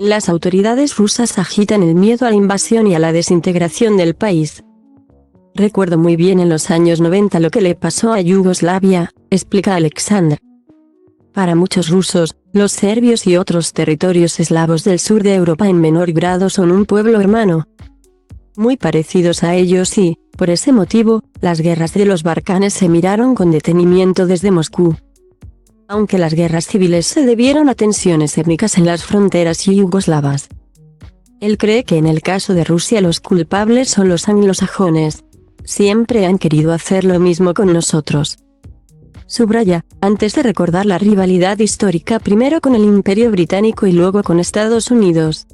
Las autoridades rusas agitan el miedo a la invasión y a la desintegración del país. Recuerdo muy bien en los años 90 lo que le pasó a Yugoslavia, explica Alexandra. Para muchos rusos, los serbios y otros territorios eslavos del sur de Europa en menor grado son un pueblo hermano, muy parecidos a ellos y, por ese motivo, las guerras de los Balcanes se miraron con detenimiento desde Moscú. Aunque las guerras civiles se debieron a tensiones étnicas en las fronteras yugoslavas. Él cree que en el caso de Rusia los culpables son los anglosajones. Siempre han querido hacer lo mismo con nosotros. Subraya, antes de recordar la rivalidad histórica primero con el Imperio Británico y luego con Estados Unidos.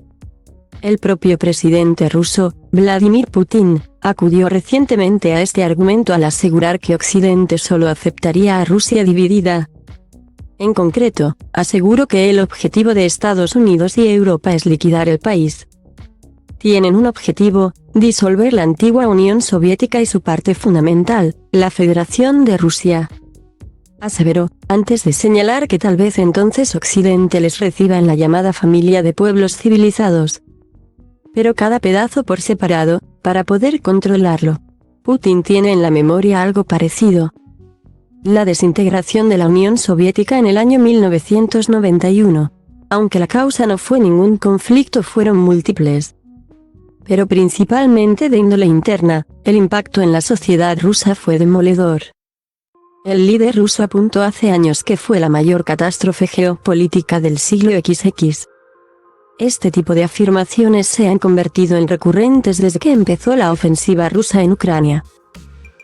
El propio presidente ruso, Vladimir Putin, acudió recientemente a este argumento al asegurar que Occidente solo aceptaría a Rusia dividida. En concreto, aseguró que el objetivo de Estados Unidos y Europa es liquidar el país. Tienen un objetivo, disolver la antigua Unión Soviética y su parte fundamental, la Federación de Rusia. Aseveró, antes de señalar que tal vez entonces Occidente les reciba en la llamada familia de pueblos civilizados. Pero cada pedazo por separado, para poder controlarlo. Putin tiene en la memoria algo parecido. La desintegración de la Unión Soviética en el año 1991. Aunque la causa no fue ningún conflicto, fueron múltiples. Pero principalmente de índole interna, el impacto en la sociedad rusa fue demoledor. El líder ruso apuntó hace años que fue la mayor catástrofe geopolítica del siglo XX. Este tipo de afirmaciones se han convertido en recurrentes desde que empezó la ofensiva rusa en Ucrania,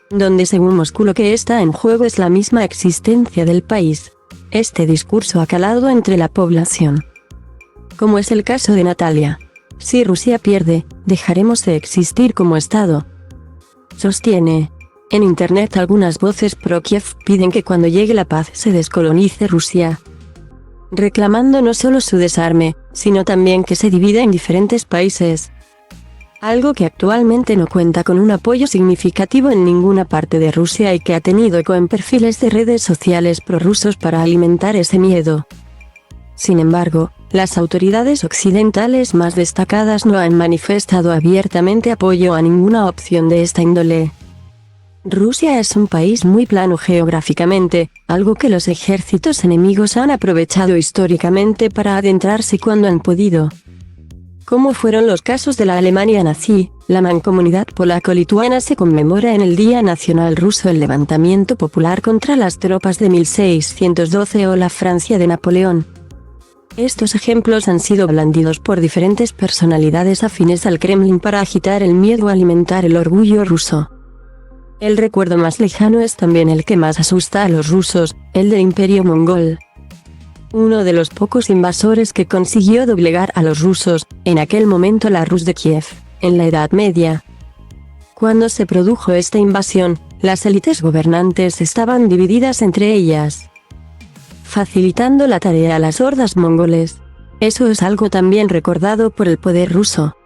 donde según Moscú lo que está en juego es la misma existencia del país. Este discurso ha calado entre la población. Como es el caso de Natalia. Si Rusia pierde, dejaremos de existir como Estado. Sostiene. En Internet algunas voces pro-Kiev piden que cuando llegue la paz se descolonice Rusia, reclamando no solo su desarme, sino también que se divida en diferentes países. Algo que actualmente no cuenta con un apoyo significativo en ninguna parte de Rusia y que ha tenido eco en perfiles de redes sociales prorrusos para alimentar ese miedo. Sin embargo, las autoridades occidentales más destacadas no han manifestado abiertamente apoyo a ninguna opción de esta índole. Rusia es un país muy plano geográficamente, algo que los ejércitos enemigos han aprovechado históricamente para adentrarse cuando han podido. Como fueron los casos de la Alemania nazi, la mancomunidad polaco-lituana se conmemora en el Día Nacional Ruso el levantamiento popular contra las tropas de 1612 o la Francia de Napoleón. Estos ejemplos han sido blandidos por diferentes personalidades afines al Kremlin para agitar el miedo o alimentar el orgullo ruso. El recuerdo más lejano es también el que más asusta a los rusos, el del Imperio Mongol. Uno de los pocos invasores que consiguió doblegar a los rusos, en aquel momento la Rus de Kiev, en la Edad Media. Cuando se produjo esta invasión, las élites gobernantes estaban divididas entre ellas, facilitando la tarea a las hordas mongoles. Eso es algo también recordado por el poder ruso,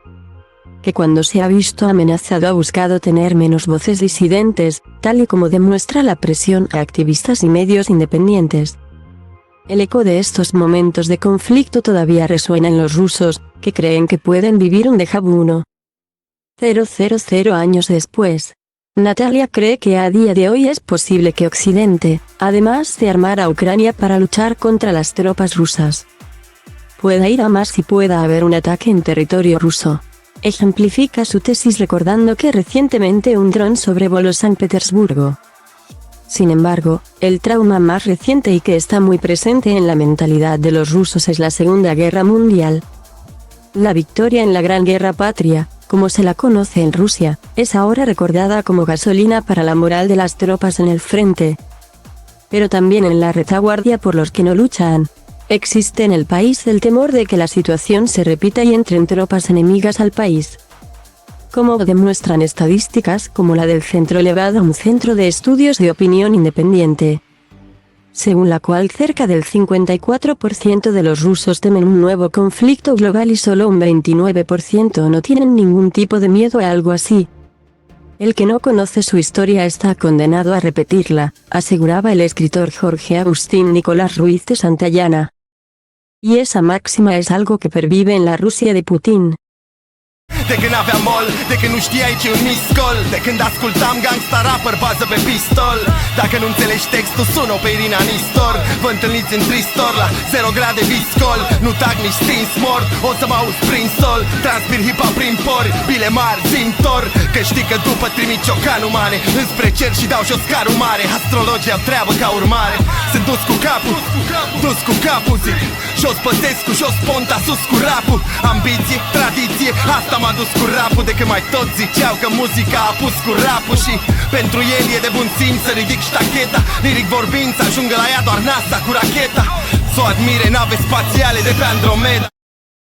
que cuando se ha visto amenazado ha buscado tener menos voces disidentes, tal y como demuestra la presión a activistas y medios independientes. El eco de estos momentos de conflicto todavía resuena en los rusos, que creen que pueden vivir un déjà vu 1,000 años después. Natalia cree que a día de hoy es posible que Occidente, además de armar a Ucrania para luchar contra las tropas rusas, pueda ir a más y pueda haber un ataque en territorio ruso. Ejemplifica su tesis recordando que recientemente un dron sobrevoló San Petersburgo. Sin embargo, el trauma más reciente y que está muy presente en la mentalidad de los rusos es la Segunda Guerra Mundial. La victoria en la Gran Guerra Patria, como se la conoce en Rusia, es ahora recordada como gasolina para la moral de las tropas en el frente, pero también en la retaguardia por los que no luchan. Existe en el país el temor de que la situación se repita y entren tropas enemigas al país, como demuestran estadísticas como la del Centro Levada, un centro de estudios de opinión independiente, según la cual cerca del 54% de los rusos temen un nuevo conflicto global y solo un 29% no tienen ningún tipo de miedo a algo así. El que no conoce su historia está condenado a repetirla, aseguraba el escritor Jorge Agustín Nicolás Ruiz de Santayana. Y esa máxima es algo que pervive en la Rusia de Putin. De când aveam mol, de când nu știai ce un miscol, de când ascultam gangsta rapper bază pe pistol. Dacă nu înțelegi textul, sun-o pe Irina Nistor. Vă întâlniți în tristor la 0 grade viscol. Nu tag nici stins mort, o să mă auzi prin sol. Transpir hip-hop prin pori, bile mari, zintor. Că știi că după trimit ciocanul mare înspre cer și dau jos carul mare. Astrologii au treabă ca urmare. Sunt dus cu capul, dus cu capul, zic. Jos Băsescu, jos Ponta, sus cu rapul. Ambiție, tradiție, asta m-a dus cu rapul. De când mai tot ziceau că muzica a pus cu rapul. Și pentru el e de bun simț să ridic ștacheta. Liric vorbind să ajungă la ea doar NASA cu racheta. S-o admire nave spațiale de pe Andromeda.